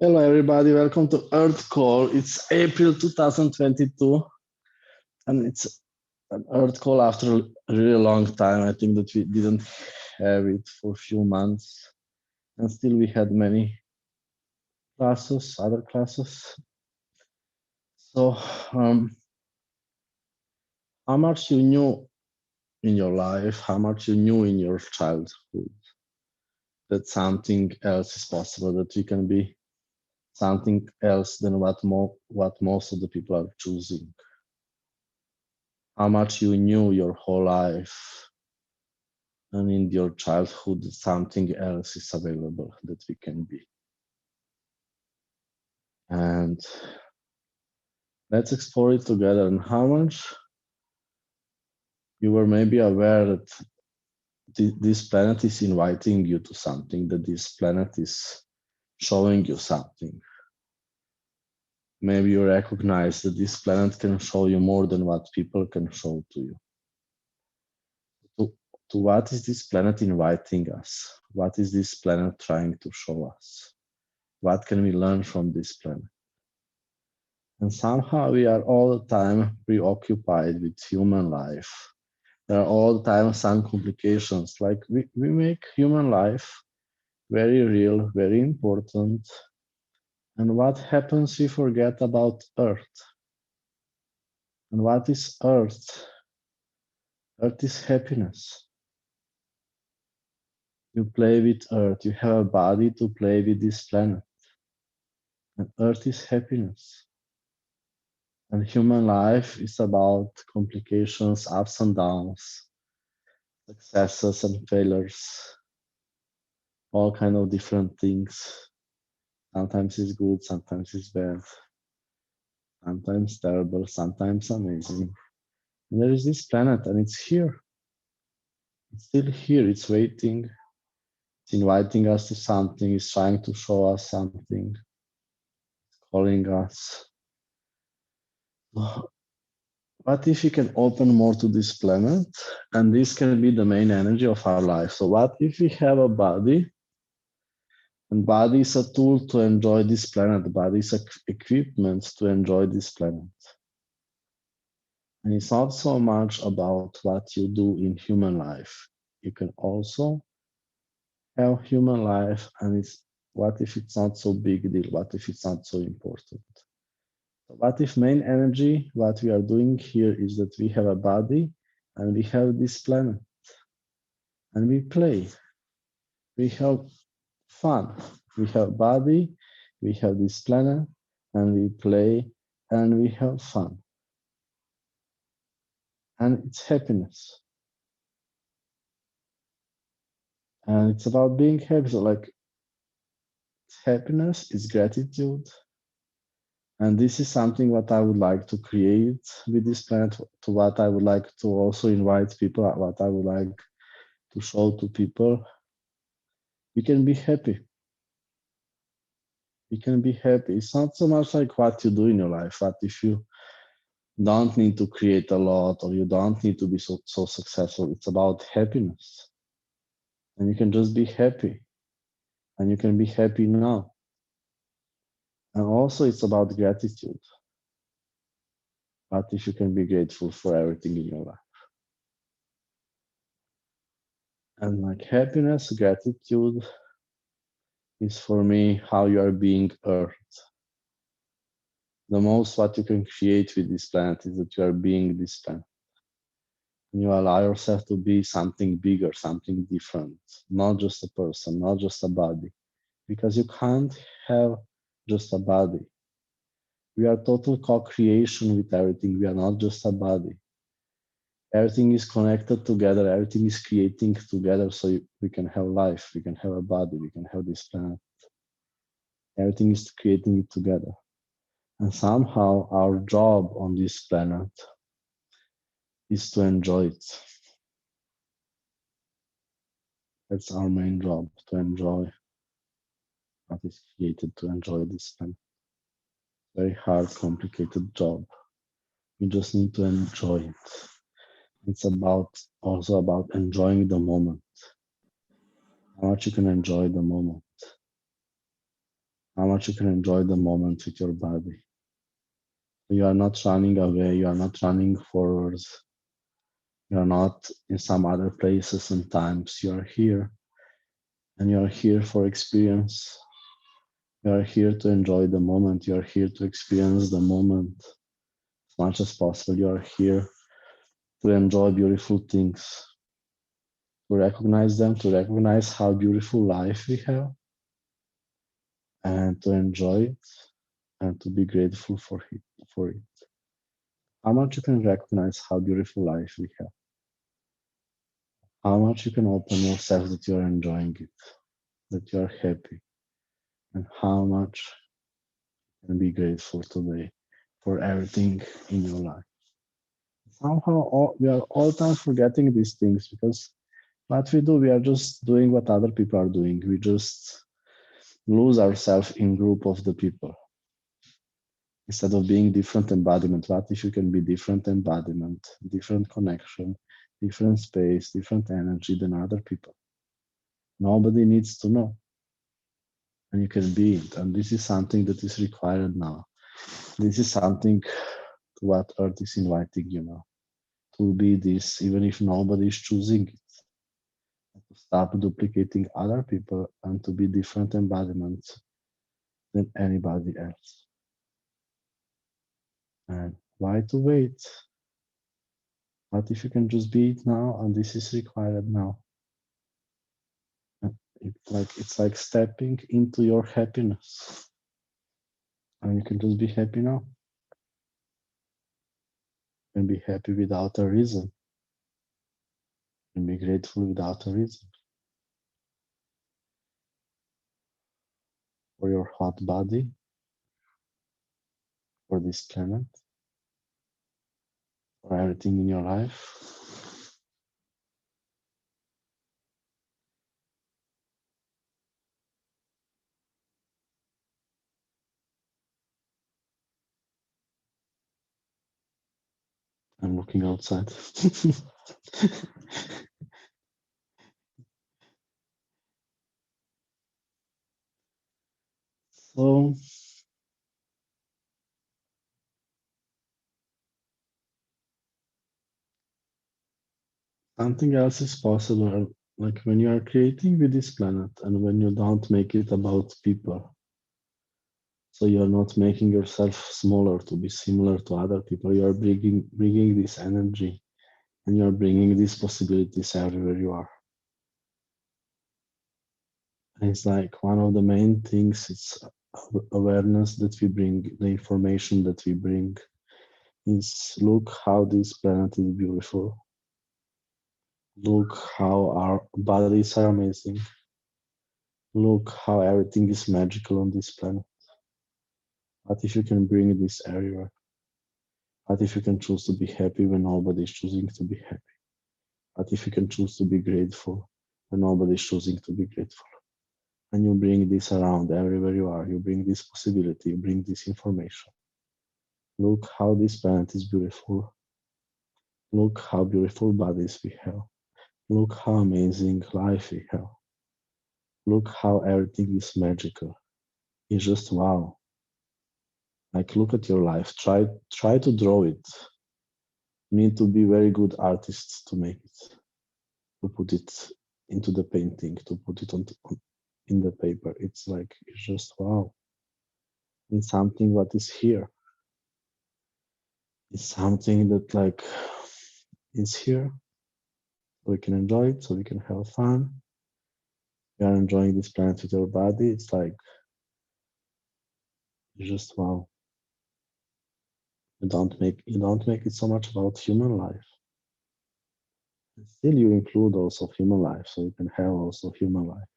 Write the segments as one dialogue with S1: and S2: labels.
S1: Hello, everybody. Welcome to Earth Call. It's April 2022, and it's an Earth Call after a really long time. I think that we didn't have it for a few months, and still we had many classes, other classes. So, how much you knew in your life, how much you knew in your childhood that something else is possible, that we can be something else than what most of the people are choosing. How much you knew your whole life and in your childhood that something else is available that we can be. And let's explore it together. And how much you were maybe aware that this planet is inviting you to something, that this planet is showing you something. Maybe you recognize that this planet can show you more than what people can show to you. To what is this planet inviting us? What is this planet trying to show us? What can we learn from this planet? And somehow we are all the time preoccupied with human life. There are all the time some complications. Like we make human life very real, very important. And what happens? We forget about Earth. And what is Earth? Earth is happiness. You play with Earth. You have a body to play with this planet. And Earth is happiness. And human life is about complications, ups and downs, successes and failures, all kind of different things. Sometimes it's good, sometimes it's bad, sometimes terrible, sometimes amazing. And there is this planet, and it's here. It's still here. It's waiting. It's inviting us to something. It's trying to show us something. It's calling us. What if we can open more to this planet? And this can be the main energy of our life. So what if we have a body? And body is a tool to enjoy this planet. Body is equipment to enjoy this planet. And it's not so much about what you do in human life. You can also have human life, and it's what if it's not so big deal? What if it's not so important? So what if main energy, what we are doing here is that we have a body and we have this planet and we play. We have fun. We have body, we have this planet, and we play and we have fun. And it's happiness. And it's about being happy. So like happiness is gratitude. And this is something what I would like to create with this planet, to what I would like to also invite people, what I would like to show to people. You can be happy. You can be happy. It's not so much like what you do in your life. What if you don't need to create a lot, or you don't need to be so successful? It's about happiness. And you can just be happy. And you can be happy now. And also it's about gratitude. What if you can be grateful for everything in your life? And like happiness, gratitude is for me how you are being earthed. The most what you can create with this planet is that you are being this planet. And you allow yourself to be something bigger, something different, not just a person, not just a body. Because you can't have just a body. We are total co-creation with everything. We are not just a body. Everything is connected together. Everything is creating together, so we can have life. We can have a body. We can have this planet. Everything is creating it together. And somehow our job on this planet is to enjoy it. That's our main job, to enjoy what is created, to enjoy this planet. Very hard, complicated job. You just need to enjoy it. It's also about enjoying the moment. How much you can enjoy the moment. how much you can enjoy the moment with your body. You are not running away, you are not running forwards, you are not in some other places and times. You are here, and you are here for experience. You are here to enjoy the moment. You are here to experience the moment as much as possible. You are here to enjoy beautiful things, to recognize them, to recognize how beautiful life we have, and to enjoy it, and to be grateful for it. How much you can recognize how beautiful life we have. How much you can open yourself that you are enjoying it, that you are happy, and how much you can be grateful today for everything in your life. Somehow we are all time forgetting these things because what we do, we are just doing what other people are doing. We just lose ourselves in group of the people instead of being different embodiment. What if you can be different embodiment, different connection, different space, different energy than other people? Nobody needs to know, and you can be it. And this is something that is required now. This is something to what Earth is inviting you now, to be this, even if nobody is choosing it. To stop duplicating other people and to be different embodiments than anybody else. And why to wait? What if you can just be it now, and this is required now? It's like stepping into your happiness, and you can just be happy now. And be happy without a reason, and be grateful without a reason. For your hot body, for this planet, for everything in your life. I'm looking outside. So something else is possible, like when you are creating with this planet and when you don't make it about people. So you're not making yourself smaller to be similar to other people. You are bringing this energy, and you are bringing these possibilities everywhere you are. And it's like one of the main things. It's awareness that we bring, the information that we bring. Is look how this planet is beautiful. Look how our bodies are amazing. Look how everything is magical on this planet. What if you can bring this everywhere? What if you can choose to be happy when nobody is choosing to be happy? What if you can choose to be grateful when nobody is choosing to be grateful? And you bring this around everywhere you are. You bring this possibility, you bring this information. Look how this planet is beautiful. Look how beautiful bodies we have. Look how amazing life we have. Look how everything is magical. It's just wow. Like look at your life. Try to draw it. You need to be very good artists to make it, to put it into the painting, to put it in the paper. It's like it's just wow. It's something what is here. It's something that like is here. So we can enjoy it, so we can have fun. We are enjoying this planet with your body. It's like it's just wow. You don't make it so much about human life. Still, you include also human life, so you can have also human life.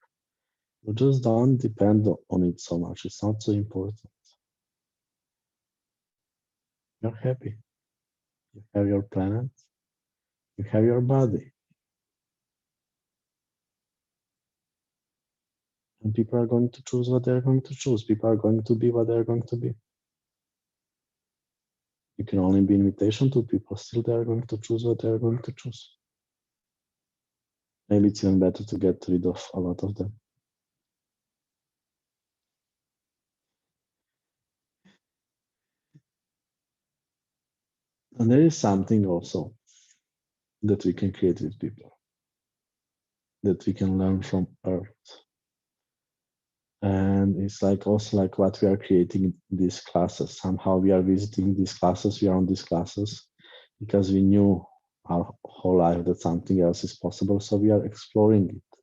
S1: You just don't depend on it so much. It's not so important. You're happy. You have your planet. You have your body. And people are going to choose what they're going to choose. People are going to be what they're going to be. You can only be invitation to people. Still, they're going to choose what they're going to choose. Maybe it's even better to get rid of a lot of them. And there is something also that we can create with people, that we can learn from Earth. And it's like also like what we are creating in these classes. Somehow we are visiting these classes, we are on these classes because we knew our whole life that something else is possible. So we are exploring it.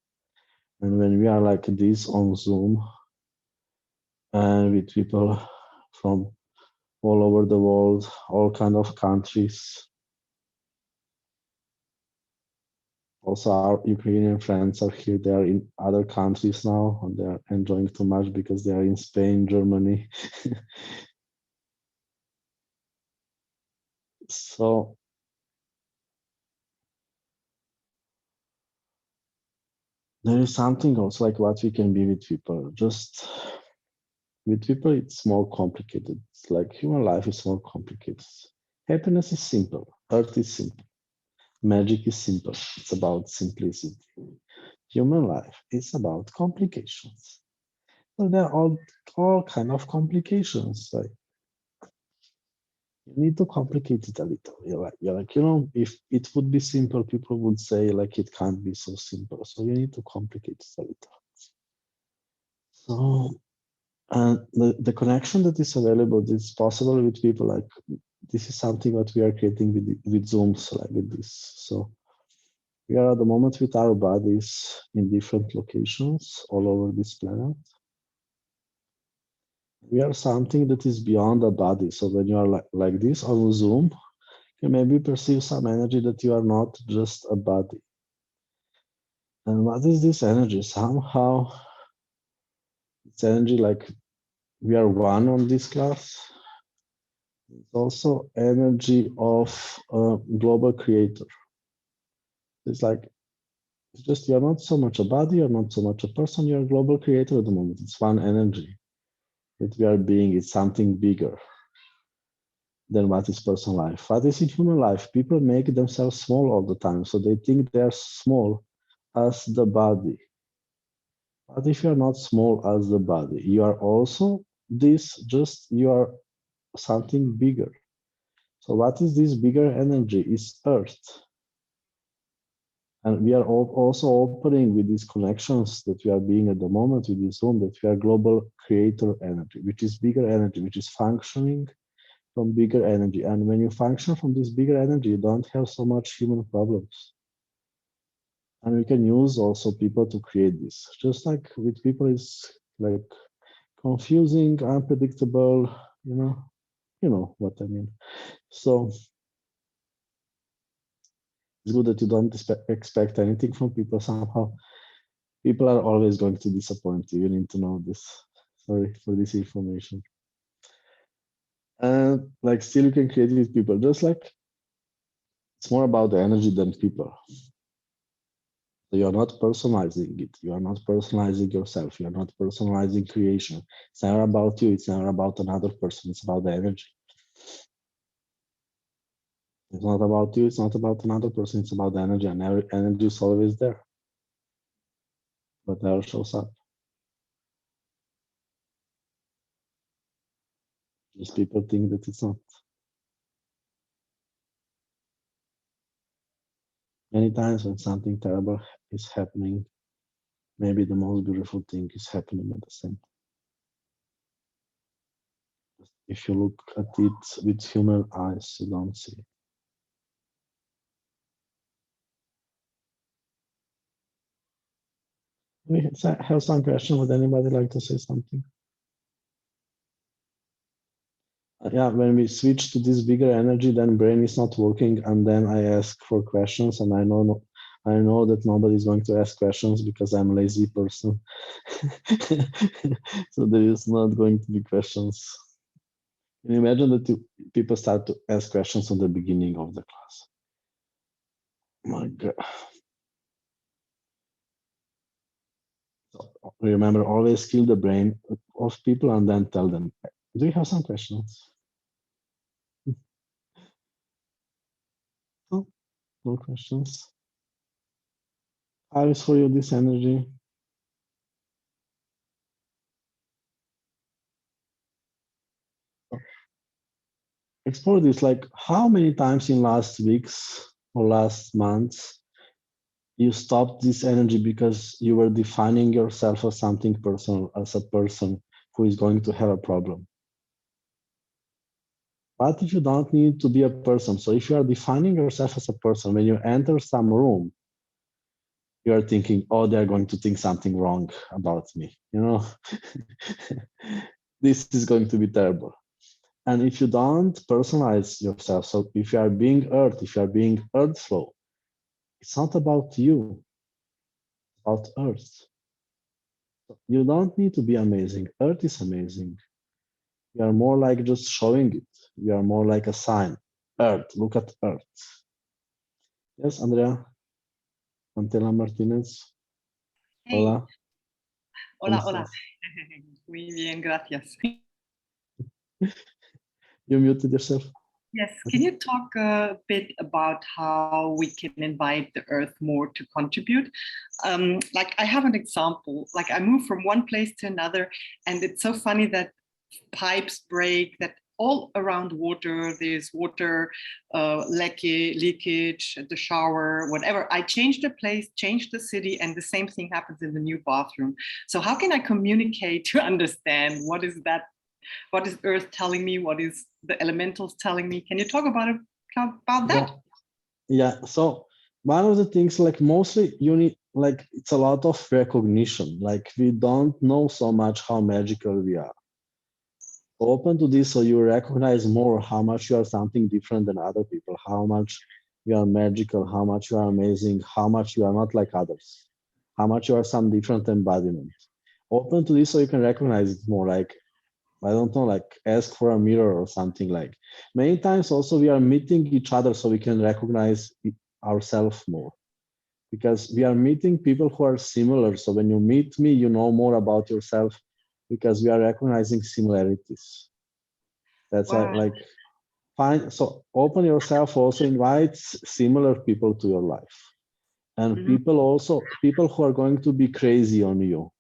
S1: And when we are like this on Zoom and with people from all over the world, all kind of countries, also our Ukrainian friends are here, they are in other countries now and they are enjoying too much because they are in Spain, Germany. So there is something also like what we can be with people. Just with people, it's more complicated. It's like human life is more complicated. Happiness is simple. Earth is simple. Magic is simple. It's about simplicity. Human life is about complications. So there are all kind of complications. Like you need to complicate it a little. You're like, if it would be simple, people would say like it can't be so simple. So you need to complicate it a little. So and the connection that is available, is possible with people. Like this is something that we are creating with Zooms like with this. So we are at the moment with our bodies in different locations all over this planet. We are something that is beyond the body. So when you are like this on Zoom, you maybe perceive some energy that you are not just a body. And what is this energy? Somehow it's energy like we are one on this class. It's also energy of a global creator. It's like, it's just you're not so much a body, you're not so much a person, you're a global creator at the moment. It's one energy that we are being. It's something bigger than what is personal life. What is in human life? People make themselves small all the time. So they think they are small as the body. But if you're not small as the body, you are also this, just you are something bigger. So what is this bigger energy? Is Earth. And we are also opening with these connections that we are being at the moment with this Zoom, that we are global creator energy, which is bigger energy, which is functioning from bigger energy. And when you function from this bigger energy, you don't have so much human problems. And we can use also people to create this. Just like with people, it's like confusing, unpredictable, you know what I mean. So it's good that you don't expect anything from people somehow. People are always going to disappoint you. You need to know this. Sorry for this information. And like still you can create with people. Just like it's more about the energy than people. So you're not personalizing it. You are not personalizing yourself. You are not personalizing creation. It's never about you. It's never about another person. It's about the energy. It's not about you. It's not about another person. It's about the energy. And energy is always there, but never shows up. Just people think that it's not. Many times when something terrible is happening, maybe the most beautiful thing is happening at the same time. If you look at it with human eyes, you don't see it. We have some question. Would anybody like to say something? Yeah, when we switch to this bigger energy, then brain is not working, and then I ask for questions, and I know that nobody's going to ask questions because I'm a lazy person. So there is not going to be questions. Can you imagine that people start to ask questions on the beginning of the class? My God. So remember, always kill the brain of people and then tell them, do you have some questions? No, no questions. How is for you this energy? explore this, like how many times in last weeks or last months you stopped this energy because you were defining yourself as something personal, as a person who is going to have a problem. But if you don't need to be a person, so if you are defining yourself as a person, when you enter some room, you are thinking, oh, they're going to think something wrong about me, you know? This is going to be terrible. And if you don't personalize yourself, so if you are being earth, if you are being EarthFlow, it's not about you, it's about earth. You don't need to be amazing. Earth is amazing. You are more like just showing it. You are more like a sign. Earth, look at earth. Yes, Andrea? Antela Martinez?
S2: Hey.
S1: Hola.
S2: Hola, hola. Muy bien, gracias.
S1: You muted yourself?
S2: Yes, can you talk a bit about how we can invite the earth more to contribute? Like I have an example, like I moved from one place to another, and it's so funny that pipes break, that all around water, there's water leakage at the shower, whatever. I changed the place, changed the city, and the same thing happens in the new bathroom. So how can I communicate to understand what is that? What is Earth telling me? What is the elementals telling me? Can you talk about that?
S1: Yeah. So one of the things, like mostly you need, like it's a lot of recognition. Like we don't know so much how magical we are. Open to this so you recognize more how much you are something different than other people, how much you are magical, how much you are amazing, how much you are not like others, how much you are some different embodiment. Open to this so you can recognize it more, like I don't know, like ask for a mirror or something. Like many times also we are meeting each other so we can recognize ourselves more, because we are meeting people who are similar. So when you meet me, you know more about yourself because we are recognizing similarities. That's why, like, find, so open yourself, also invite similar people to your life, and people who are going to be crazy on you.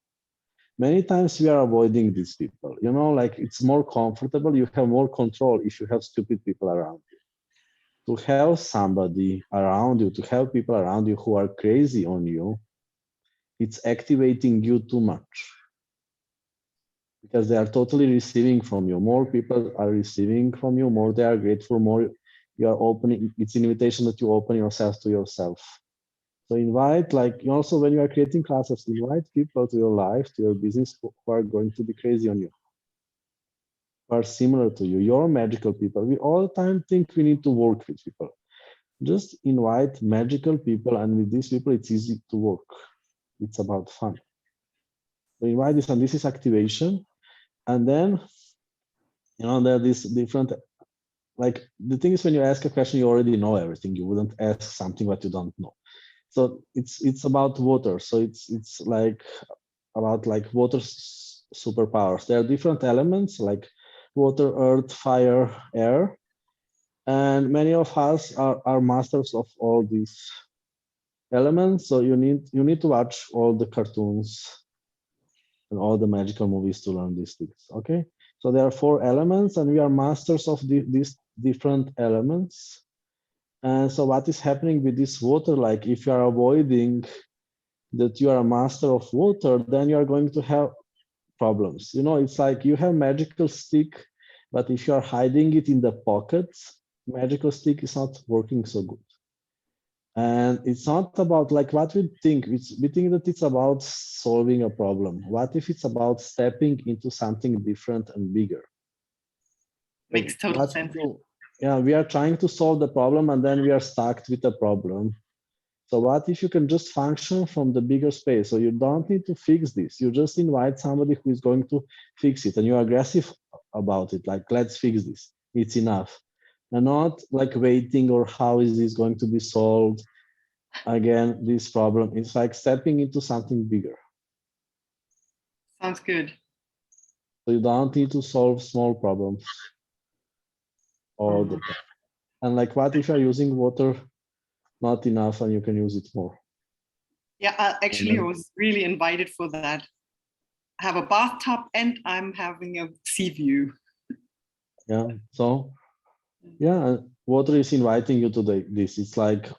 S1: Many times we are avoiding these people, you know, like it's more comfortable, you have more control if you have stupid people around you. To have somebody around you, to have people around you who are crazy on you, it's activating you too much, because they are totally receiving from you. More people are receiving from you, more they are grateful, more you are opening. It's an invitation that you open yourself to yourself. So invite, like also when you are creating classes, invite people to your life, to your business, who are going to be crazy on you, who are similar to you. You're magical people. We all the time think we need to work with people. Just invite magical people, and with these people, it's easy to work. It's about fun. So invite this, and this is activation. And then, you know, there are these different, like the thing is, when you ask a question, you already know everything. You wouldn't ask something what you don't know. So it's about water. So it's like about like water superpowers. There are different elements like water, earth, fire, air, and many of us are masters of all these elements. So you need to watch all the cartoons and all the magical movies to learn these things. Okay, so there are 4 elements, and we are masters of these different elements. And so what is happening with this water? Like if you are avoiding that you are a master of water, then you are going to have problems. You know, it's like you have magical stick, but if you are hiding it in the pockets, magical stick is not working so good. And it's not about like what we think. We think that it's about solving a problem. What if it's about stepping into something different and bigger?
S2: Makes total sense.
S1: Yeah, we are trying to solve the problem, and then we are stuck with the problem. So what if you can just function from the bigger space? So you don't need to fix this. You just invite somebody who is going to fix it, and you're aggressive about it. Like, let's fix this. It's enough. And not like waiting, or how is this going to be solved? Again, this problem is like stepping into something bigger.
S2: Sounds good.
S1: So you don't need to solve small problems all the time. And like, what if you're using water not enough and you can use it more?
S2: Yeah, actually, I was really invited for that. I have a bathtub and I'm having a sea view.
S1: Yeah, so Yeah, and water is inviting you to this. It's like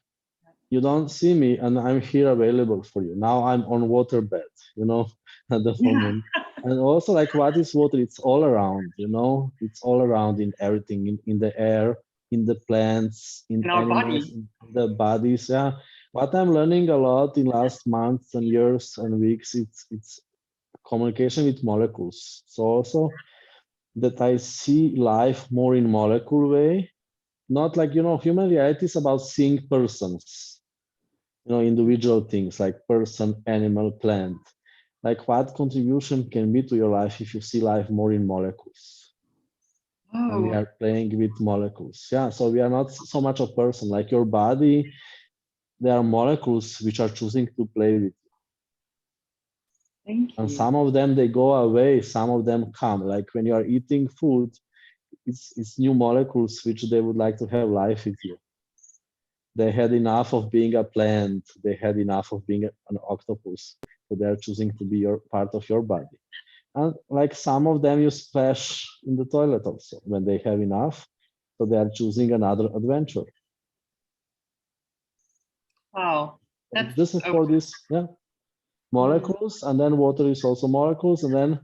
S1: you don't see me and I'm here available for you. Now I'm on water bed, at the
S2: Yeah.
S1: moment. And also like what is water? It's all around, it's all around in everything, in the air, in the plants, in
S2: In our
S1: animals,
S2: body.
S1: in the bodies. Yeah. What I'm learning a lot in last months and years and weeks, it's communication with molecules. So also that I see life more in molecule way, not like, human reality is about seeing persons, individual things like person, animal, plant. Like what contribution can be to your life if you see life more in molecules. And we
S2: Oh,
S1: are playing with molecules. Yeah, so we are not so much a person. Like your body, there are molecules which are choosing to play with.
S2: thank
S1: And
S2: you.
S1: some of them they go away, some of them come. Like when you are eating food, it's new molecules which they would like to have life with you. They had enough of being a plant, they had enough of being an octopus, so they're choosing to be your part of your body. And like some of them you splash in the toilet also when they have enough, so they are choosing another adventure.
S2: Wow. That's
S1: This is
S2: oh,
S1: for this, yeah,
S2: mm,
S1: molecules, and then water is also molecules, and then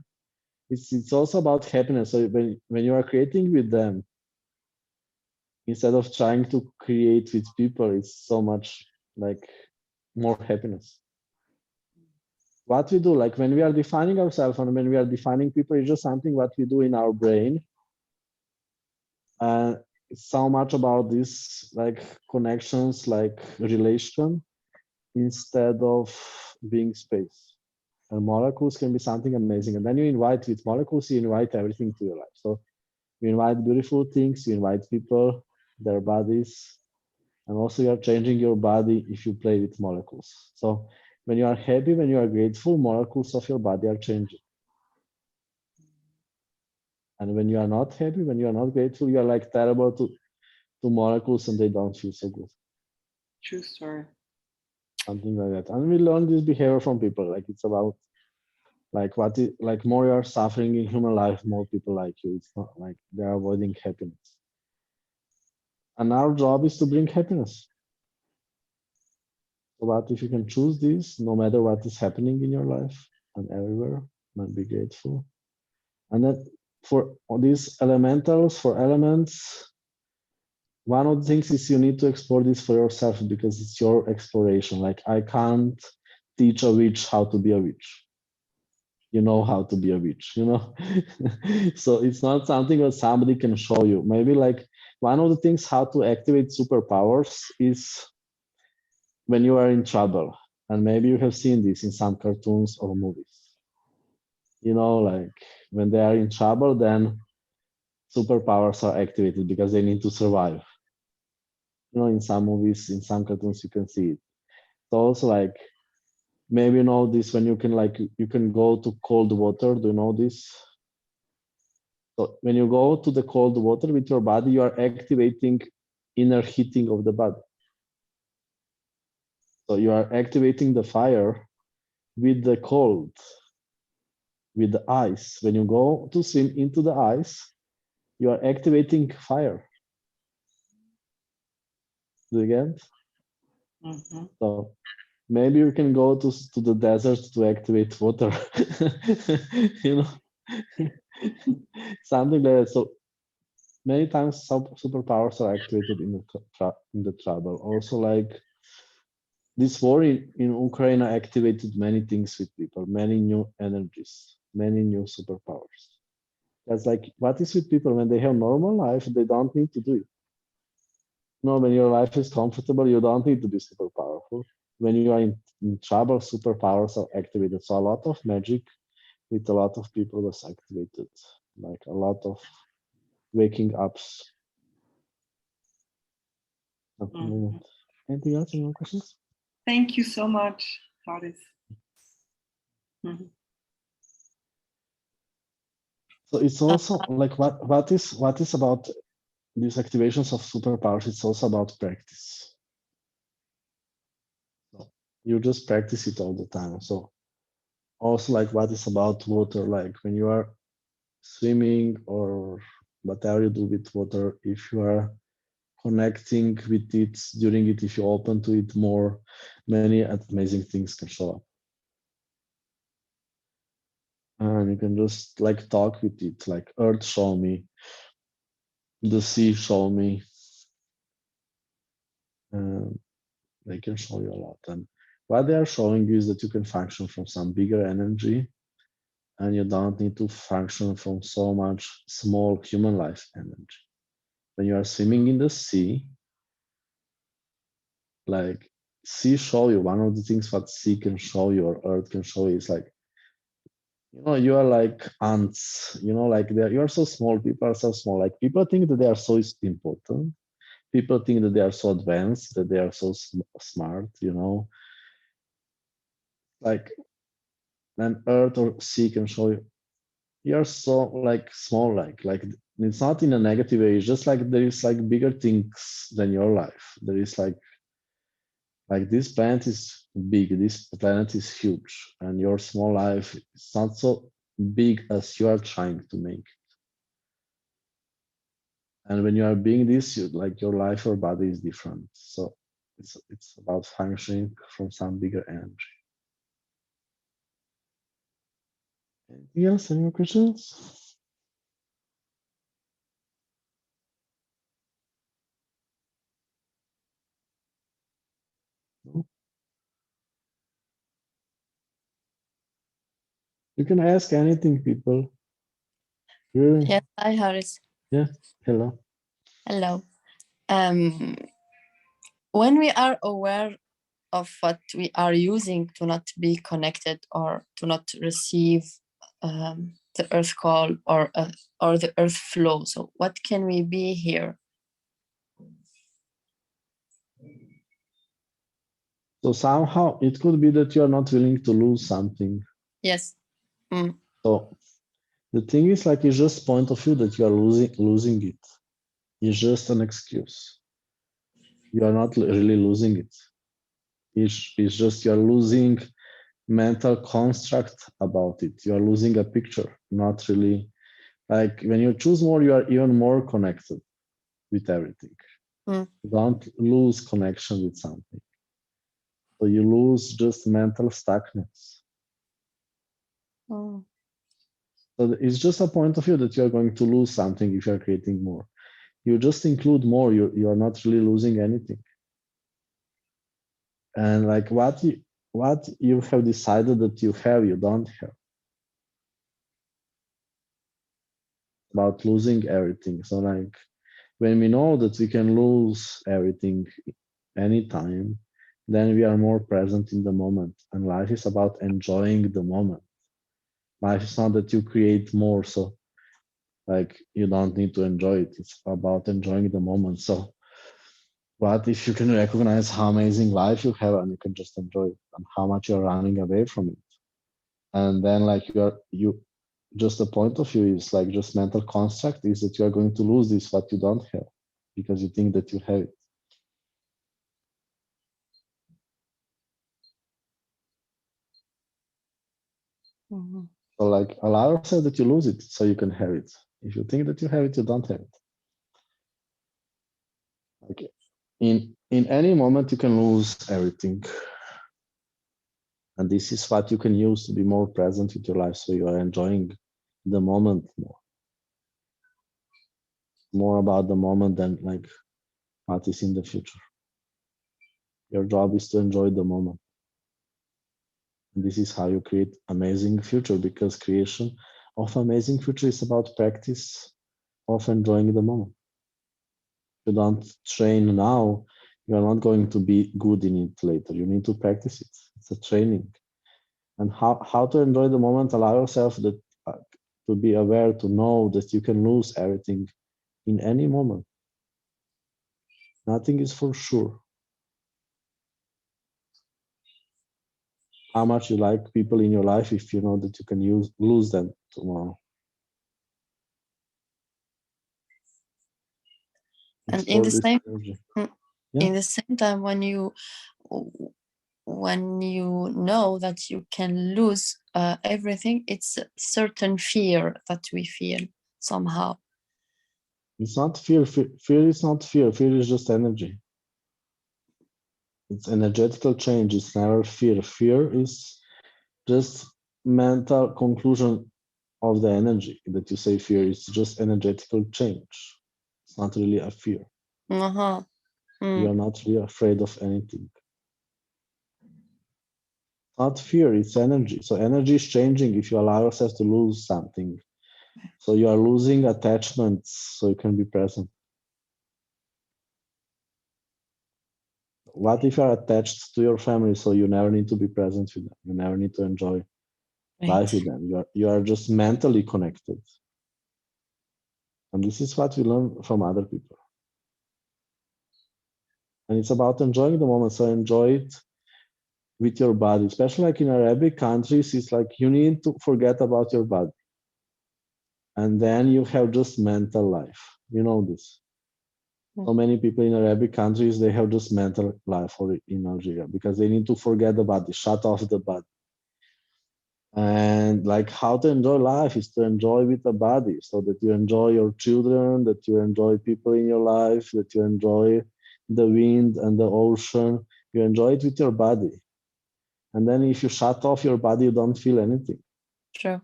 S1: it's also about happiness. So when you are creating with them, instead of trying to create with people, it's so much like more happiness. What we do, like when we are defining ourselves and when we are defining people, it's just something what we do in our brain. It's so much about this like connections, like relation, instead of being space. And molecules can be something amazing. And then you invite with molecules, you invite everything to your life. So you invite beautiful things, you invite people, their bodies, and also you are changing your body if you play with molecules. So when you are happy, when you are grateful, molecules of your body are changing. And when you are not happy, when you are not grateful, you are like terrible to molecules and they don't feel so good.
S2: true story.
S1: Something like that. And we learn this behavior from people. Like it's about like like more you are suffering in human life, more people like you. It's not like they're avoiding happiness. And our job is to bring happiness. So what if you can choose this no matter what is happening in your life and everywhere, and be grateful. And then for these elementals, for elements, one of the things is you need to explore this for yourself because it's your exploration. Like I can't teach a witch how to be a witch. You know how to be a witch, so it's not something that somebody can show you. Maybe like one of the things how to activate superpowers is when you are in trouble. And maybe you have seen this in some cartoons or movies. Like when they are in trouble, then superpowers are activated because they need to survive. In some movies, in some cartoons, you can see it. So also like maybe you know this when you can go to cold water. Do you know this? So when you go to the cold water with your body, you are activating inner heating of the body. So you are activating the fire with the cold, with the ice. When you go to swim into the ice, you are activating fire. Do you get?
S2: Mm-hmm.
S1: So maybe you can go to the desert to activate water. you know, something like that. So many times superpowers are activated in the trouble. Also, like this war in Ukraine activated many things with people, many new energies, many new superpowers. That's like what is with people when they have normal life, they don't need to do it. No, when your life is comfortable, you don't need to be super powerful. When you are in trouble, superpowers are activated. So a lot of magic with a lot of people was activated, like a lot of waking ups. Something like
S2: Mm-hmm.
S1: that. Anything else? Any more questions?
S2: Thank you so much, Haris. Mm-hmm.
S1: So it's also like what is about these activations of superpowers? It's also about practice. So you just practice it all the time. So also like what is about water? Like when you are swimming or whatever you do with water, if you are connecting with it during it, if you open to it more, many amazing things can show up. And you can just like talk with it, like earth show me, the sea show me, and they can show you a lot. And what they are showing you is that you can function from some bigger energy, and you don't need to function from so much small human life energy. When you are swimming in the sea, like sea show you, one of the things what sea can show you or earth can show you is like, you are like ants, like you are so small, people are so small. Like people think that they are so important. People think that they are so advanced, that they are so smart, like an earth or sea can show you, you're so like small, like it's not in a negative way. It's just like there is like bigger things than your life. There is like this planet is big, this planet is huge, and your small life is not so big as you are trying to make. And when you are being this, like your life or body is different. So it's about functioning from some bigger energy. Anything else? Any more questions? No? You can ask anything, people. Really?
S3: Yes, hi Haris.
S1: Yeah. Hello.
S3: Hello. When we are aware of what we are using to not be connected or to not receive the earth call or the earth flow, so what can we be here?
S1: So somehow it could be that you are not willing to lose something.
S3: Yes.
S1: So the thing is, like, it's just point of view that you are losing it. It's just an excuse. You are not really losing it. It's just you are losing mental construct about it. You are losing a picture, not really. Like when you choose more, you are even more connected with everything. Don't lose connection with something. So you lose just mental stuckness. So it's just a point of view that you are going to lose something if you are creating more. You just include more, you are not really losing anything. And like what you have decided that you have, you don't have. About losing everything. So like when we know that we can lose everything anytime, then we are more present in the moment. And life is about enjoying the moment. Life is not that you create more, so like you don't need to enjoy it. It's about enjoying the moment. So what if you can recognize how amazing life you have and you can just enjoy it, and how much you're running away from it? And then like you just the point of view is like just mental construct is that you are going to lose this what you don't have because you think that you have it. So like allow yourself that you lose it so you can have it. If you think that you have it, you don't have it. Okay. In any moment you can lose everything. And this is what you can use to be more present with your life, so you are enjoying the moment more about the moment than like what is in the future. Your job is to enjoy the moment. And this is how you create amazing future, because creation of amazing future is about practice of enjoying the moment. If you don't train now, you are not going to be good in it later. You need to practice it. It's a training. And how to enjoy the moment, allow yourself that to be aware, to know that you can lose everything in any moment. Nothing is for sure. How much you like people in your life if you know that you can lose them tomorrow.
S3: And in the same
S1: Yeah.
S3: in the same time, when you know that you can lose everything, it's a certain fear that we feel somehow.
S1: It's not fear. Fear is not fear. Fear is just energy. It's energetical change. It's never fear. Fear is just mental conclusion of the energy that you say fear. It's just energetical change. It's not really a fear.
S3: Uh-huh.
S1: You are not really afraid of anything. Not fear, it's energy. So energy is changing if you allow yourself to lose something. So you are losing attachments so you can be present. What if you are attached to your family so you never need to be present with them? You never need to enjoy life with them. You are just mentally connected. And this is what we learn from other people. And it's about enjoying the moment. So enjoy it with your body, especially like in Arabic countries, it's like you need to forget about your body. And then you have just mental life. You know this. So many people in Arabic countries, they have just mental life or in Algeria because they need to forget the body, shut off the body. And like how to enjoy life is to enjoy with the body so that you enjoy your children, that you enjoy people in your life, that you enjoy the wind and the ocean. You enjoy it with your body. And then if you shut off your body, you don't feel anything.
S3: True.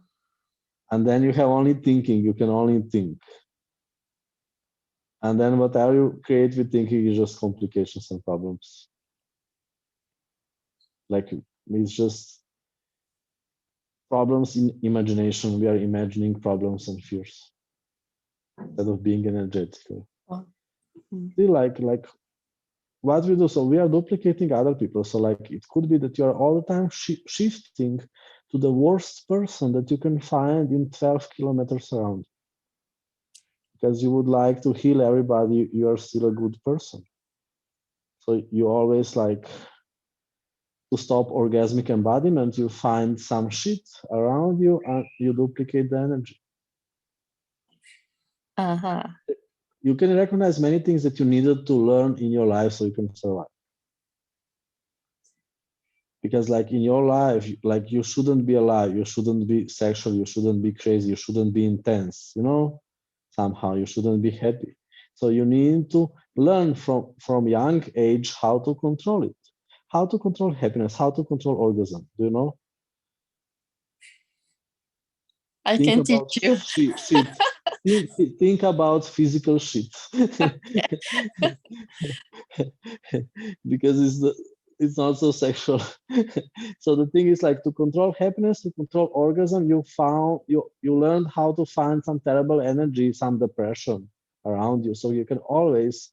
S1: And then you have only thinking, you can only think. And then whatever you create with thinking is just complications and problems. Like it's just problems in imagination. We are imagining problems and fears instead of being energetical. See, like what we do, so we are duplicating other people. So like it could be that you are all the time shifting to the worst person that you can find in 12 kilometers around. Because you would like to heal everybody, you are still a good person. So you always like to stop orgasmic embodiment, you find some shit around you and you duplicate the energy.
S3: Uh-huh.
S1: You can recognize many things that you needed to learn in your life so you can survive. Because like in your life, like you shouldn't be alive, you shouldn't be sexual, you shouldn't be crazy, you shouldn't be intense, you know, somehow you shouldn't be happy. So you need to learn from young age how to control it, how to control happiness, how to control orgasm, do you know?
S3: I can teach you.
S1: Shit. Think about physical shit. Because it's not so sexual. So the thing is like to control happiness, to control orgasm, you learned how to find some terrible energy, some depression around you. So you can always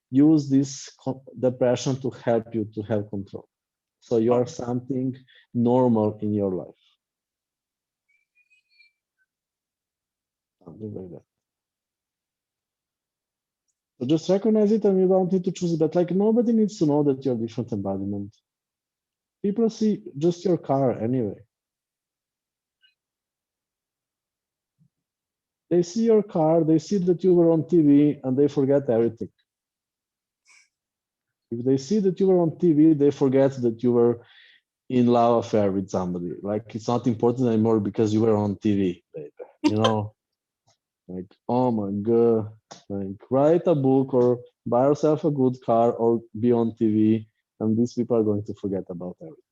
S1: use this depression to help you to have control. So you are something normal in your life. Something like that. So just recognize it and you don't need to choose it. But like nobody needs to know that you're a different embodiment. People see just your car anyway. They see your car, they see that you were on TV and they forget everything. If they see that you were on TV, they forget that you were in love affair with somebody. Like it's not important anymore because you were on TV, baby. You know? Like, oh my God, like write a book or buy yourself a good car or be on TV, and these people are going to forget about everything.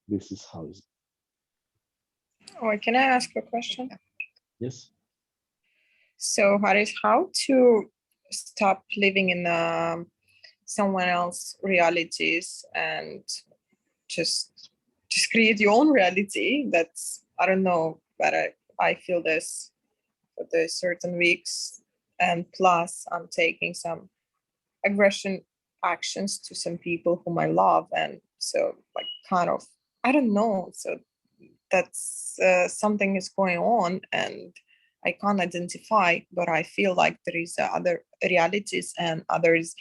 S1: This is how it's.
S4: Oh, can I ask a question?
S1: Yes.
S4: So, Haris, how to stop living in someone else's realities and just create your own reality? That's, I don't know, but I feel this for the certain weeks, and plus I'm taking some aggression actions to some people whom I love, and so like kind of, I don't know, so that's something is going on and I can't identify, but I feel like there is other realities and others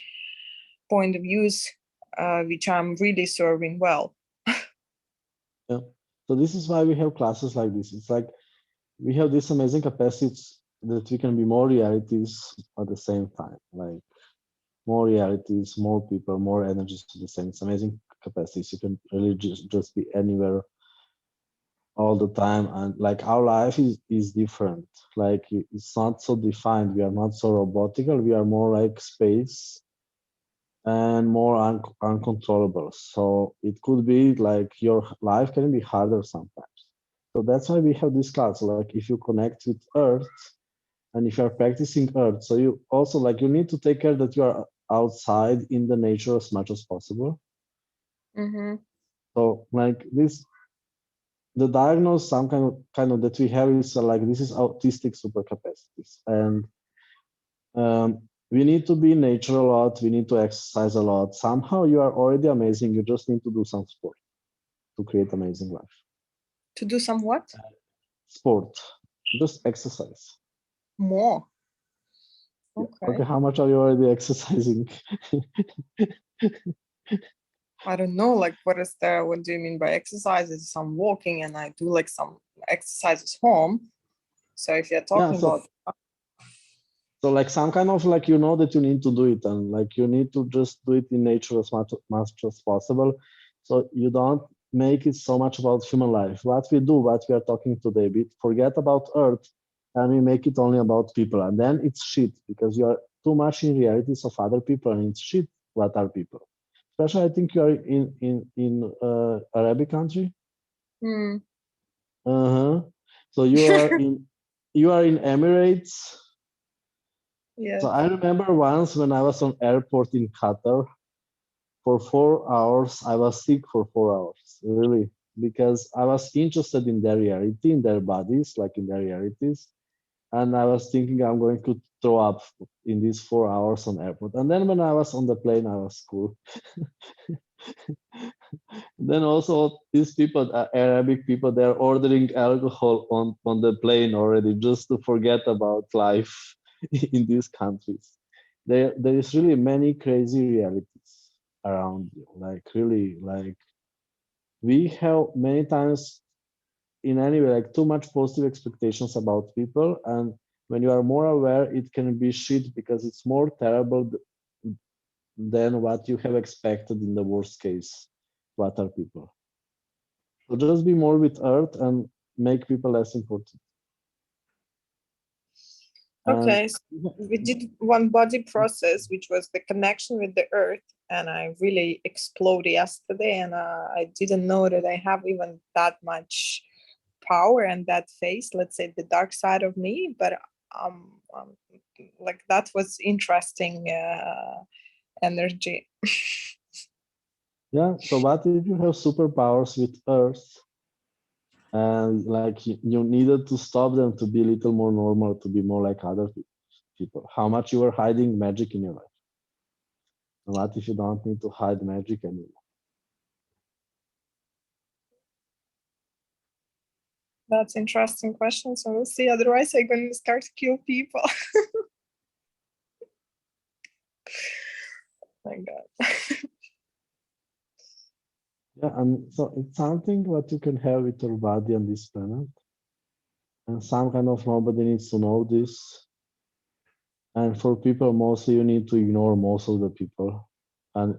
S4: point of views which I'm really serving well.
S1: Yeah. So this is why we have classes like this. It's like we have this amazing capacity that we can be more realities at the same time. Like more realities, more people, more energies to the same. It's amazing capacities. You can really just be anywhere all the time, and like our life is different. Like it's not so defined. We are not so robotical. We are more like space and more uncontrollable. So it could be like your life can be harder sometimes. So that's why we have this class. Like if you connect with Earth and if you are practicing Earth, so you also like you need to take care that you are outside in the nature as much as possible.
S4: Mm-hmm.
S1: So like this, the diagnosis some kind of that we have is like this is autistic supercapacities, and we need to be in nature a lot. We need to exercise a lot. Somehow you are already amazing. You just need to do some sport to create amazing life.
S4: To do some what?
S1: Sport, just exercise.
S4: More.
S1: Yeah.
S4: Okay.
S1: Okay, how much are you already exercising?
S4: I don't know, like what do you mean by exercises? I'm walking and I do like some exercises home. So if you're talking about
S1: so like some kind of like you know that you need to do it, and like you need to just do it in nature as much as possible. So you don't make it so much about human life. What we do, what we are talking today, we forget about Earth and we make it only about people, and then it's shit because you are too much in realities of other people, and it's shit what are people. Especially I think you are in Arabic country. Uh-huh. So you are in Emirates.
S4: Yeah.
S1: So I remember once when I was on airport in Qatar for 4 hours, I was sick for 4 hours, really, because I was interested in their reality, in their bodies, like in their realities. And I was thinking I'm going to throw up in these 4 hours on airport. And then when I was on the plane, I was cool. Then also these people, Arabic people, they're ordering alcohol on the plane already just to forget about life in these countries. There is really many crazy realities around you. Like really, like we have many times in any way like too much positive expectations about people, and when you are more aware, it can be shit because it's more terrible than what you have expected in the worst case. What are people? So just be more with Earth and make people less important.
S4: Okay, so we did one body process, which was the connection with the Earth, and I really exploded yesterday, and I didn't know that I have even that much power and that face, let's say the dark side of me, but like that was interesting energy.
S1: Yeah, so what if you have superpowers with Earth and like you needed to stop them to be a little more normal, to be more like other people? How much you were hiding magic in your life? And what if you don't need to hide magic anymore?
S4: That's interesting question. So we'll see. Otherwise, I'm going to start to kill people. My God.
S1: Yeah, and so it's something what you can have with your body on this planet. And some kind of nobody needs to know this. And for people, mostly you need to ignore most of the people and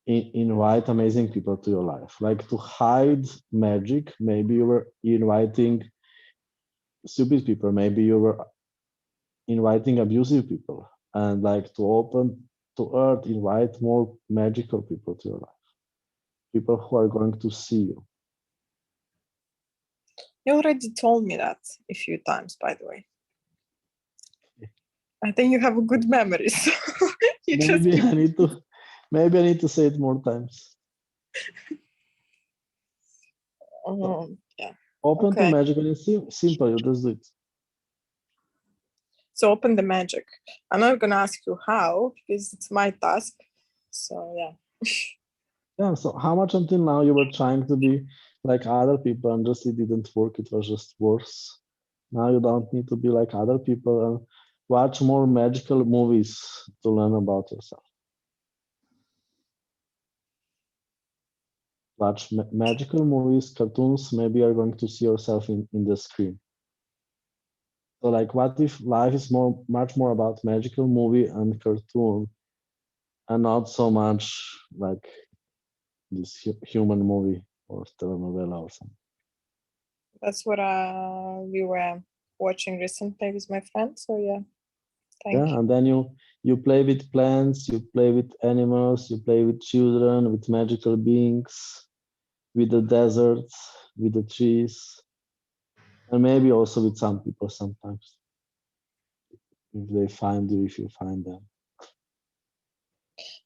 S1: invite amazing people to your life. Like to hide magic, maybe you were inviting stupid people, maybe you were inviting abusive people, and like to open to Earth, invite more magical people to your life, people who are going to see you.
S4: You already told me that a few times, by the way. I think you have a good memory. So
S1: maybe I need to say it more times.
S4: Yeah.
S1: Open to magic, and it's simple. You just do it.
S4: So open the magic. I'm not gonna ask you how because it's my task. So yeah.
S1: Yeah. So how much until now you were trying to be like other people and just it didn't work? It was just worse. Now you don't need to be like other people and watch more magical movies to learn about yourself. Watch magical movies, cartoons. Maybe you're going to see yourself in the screen. So like, what if life is much more about magical movie and cartoon, and not so much like this human movie or telenovela or something?
S4: That's what we were watching recently with my friend. So yeah, thank
S1: Yeah,
S4: you.
S1: and then you play with plants, you play with animals, you play with children, with magical beings, with the deserts, with the trees, and maybe also with some people sometimes, if they find you, if you find them.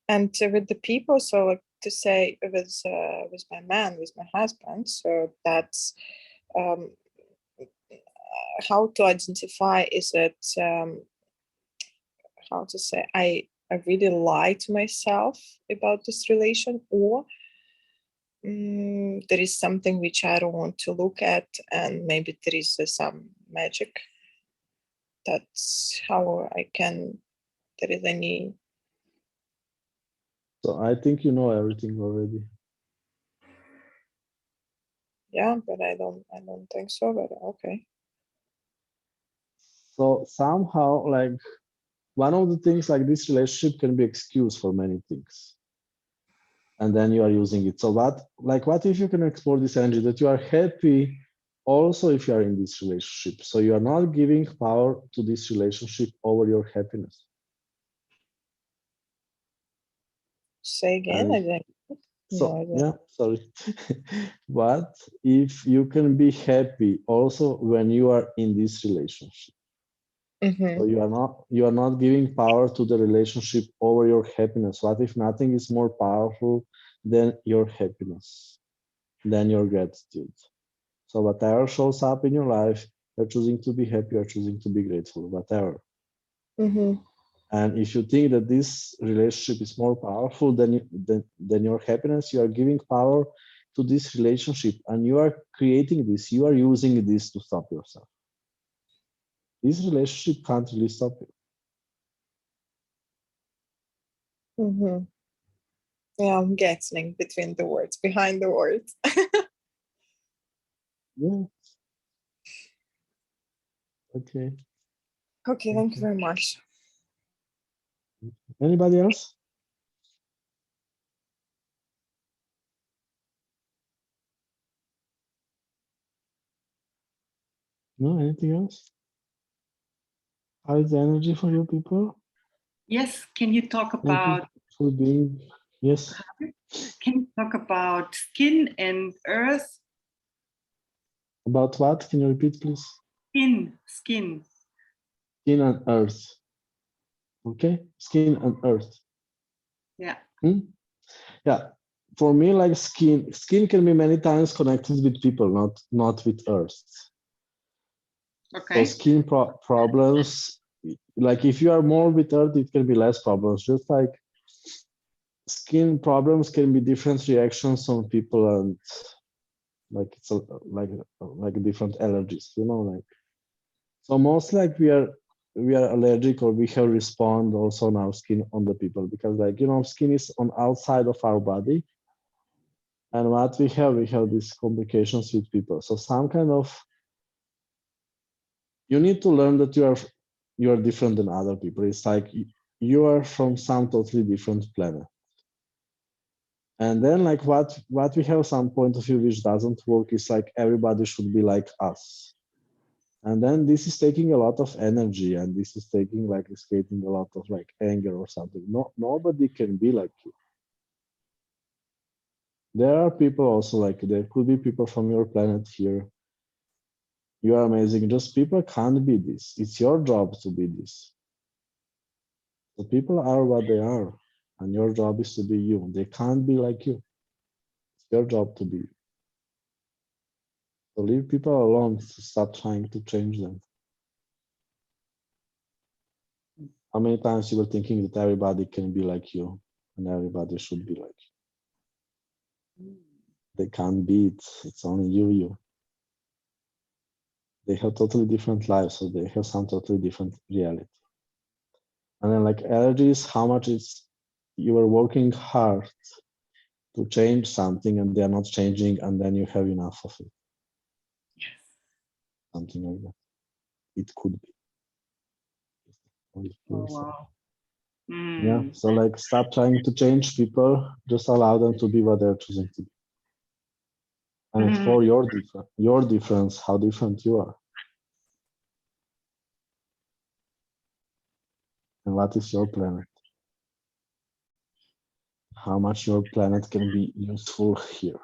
S4: And with the people, so like to say with my man, with my husband, so that's how to identify, is it how to say I really lie to myself about this relation, or there is something which I don't want to look at, and maybe there is some magic. That's how I can, there is any.
S1: So I think you know everything already.
S4: Yeah, but I don't think so, but okay.
S1: So somehow, like, one of the things, like, this relationship can be excuse for many things, and then you are using it. So what if you can explore this energy that you are happy also if you are in this relationship, so you are not giving power to this relationship over your happiness.
S4: Say again, I think.
S1: So yeah, sorry. What if you can be happy also when you are in this relationship? So you are not giving power to the relationship over your happiness. What if nothing is more powerful than your happiness, than your gratitude? So whatever shows up in your life, you're choosing to be happy, you're choosing to be grateful, whatever. And if you think that this relationship is more powerful than your happiness, you are giving power to this relationship, and you are creating this, you are using this to stop yourself. This relationship can't really stop
S4: you. Yeah, I'm guessing between the words, behind the words.
S1: Yeah. Okay.
S4: Okay, thank you very much.
S1: Anybody else? No, anything else? How is the energy for you people?
S2: Yes, can you talk about
S1: for being, yes.
S2: Can you talk about skin and earth?
S1: About what? Can you repeat, please?
S2: Skin.
S1: Skin and earth. Okay, skin and earth.
S2: Yeah.
S1: Yeah. For me, like skin can be many times connected with people, not with earth.
S2: Okay.
S1: So skin problems, like if you are more with earth, it can be less problems. Just like skin problems can be different reactions on people, and like it's like different allergies, you know, like. So most like we are allergic, or we have respond also on our skin on the people, because, like, you know, skin is on outside of our body, and what we have these complications with people. So some kind of, you need to learn that you are different than other people. It's like you are from some totally different planet. And then, like, what we have some point of view which doesn't work is like everybody should be like us. And then this is taking a lot of energy, and this is taking, like, escaping a lot of like anger or something. Nobody can be like you. There are people also, like, there could be people from your planet here. You are amazing. Just people can't be this. It's your job to be this. The people are what they are, and your job is to be you. They can't be like you. It's your job to be. So leave people alone. Stop trying to change them. How many times you were thinking that everybody can be like you and everybody should be like you? They can't be it. It's only you. They have totally different lives, so they have some totally different reality. And then, like, allergies, how much you are working hard to change something and they are not changing, and then you have enough of it.
S2: Yes.
S1: Something like that. It could be.
S2: Oh, wow.
S1: Yeah. So, like, stop trying to change people. Just allow them to be what they're choosing to be. and explore your difference, how different you are. And what is your planet? How much your planet can be useful here.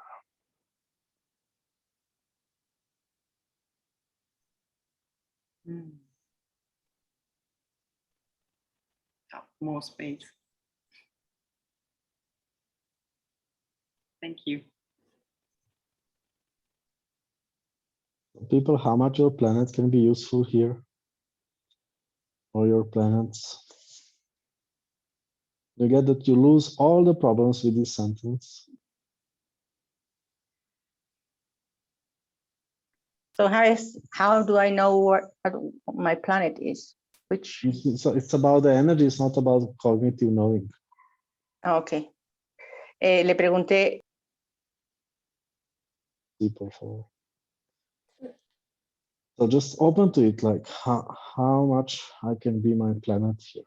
S2: More space. Thank you.
S1: People, how much your planet can be useful here, or your planets. You get that you lose all the problems with this sentence.
S5: So how do I know what my planet is? Which?
S1: So it's about the energy, it's not about cognitive knowing.
S5: Okay. Le pregunté.
S1: Por favor. So just open to it, like how much I can be my planet here.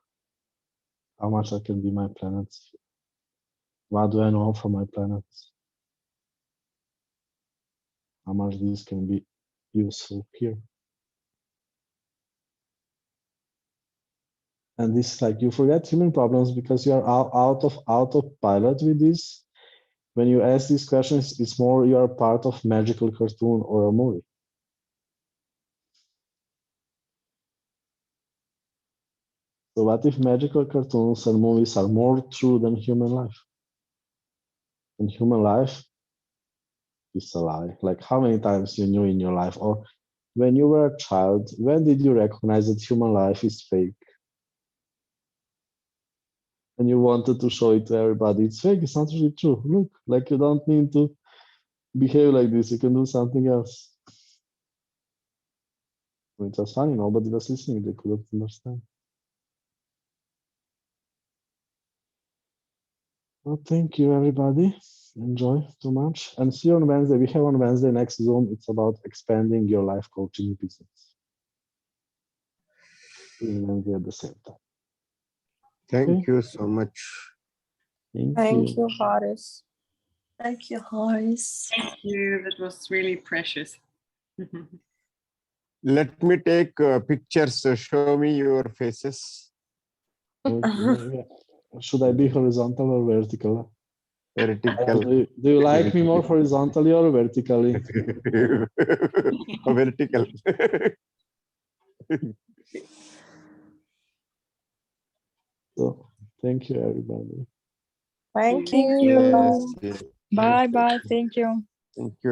S1: How much I can be my planet here. What do I know from my planets? How much this can be useful here. And this is like, you forget human problems because you are out of pilot with this. When you ask these questions, it's more you are part of magical cartoon or a movie. So what if magical cartoons and movies are more true than human life? And human life is a lie. Like, how many times you knew in your life, or when you were a child, when did you recognize that human life is fake? And you wanted to show it to everybody. It's fake, it's not really true. Look, like, you don't need to behave like this. You can do something else. It was funny, nobody was listening, they couldn't understand. Well, thank you, everybody. Enjoy too much. And see you on Wednesday. We have on Wednesday next Zoom. It's about expanding your life coaching business. See you Wednesday at the same time.
S6: Thank you so much.
S4: Thank you, Haris.
S3: Thank you, Haris.
S2: Thank you. That was really precious.
S6: Let me take pictures. Show me your faces.
S1: Okay. Should I be horizontal or vertical?
S6: Vertical.
S1: Do you like me more horizontally or vertically?
S6: Vertical.
S1: So, thank you, everybody.
S4: Thank
S2: Thank
S4: you.
S6: Yes, yes.
S7: Bye bye. Thank you.
S6: Thank you.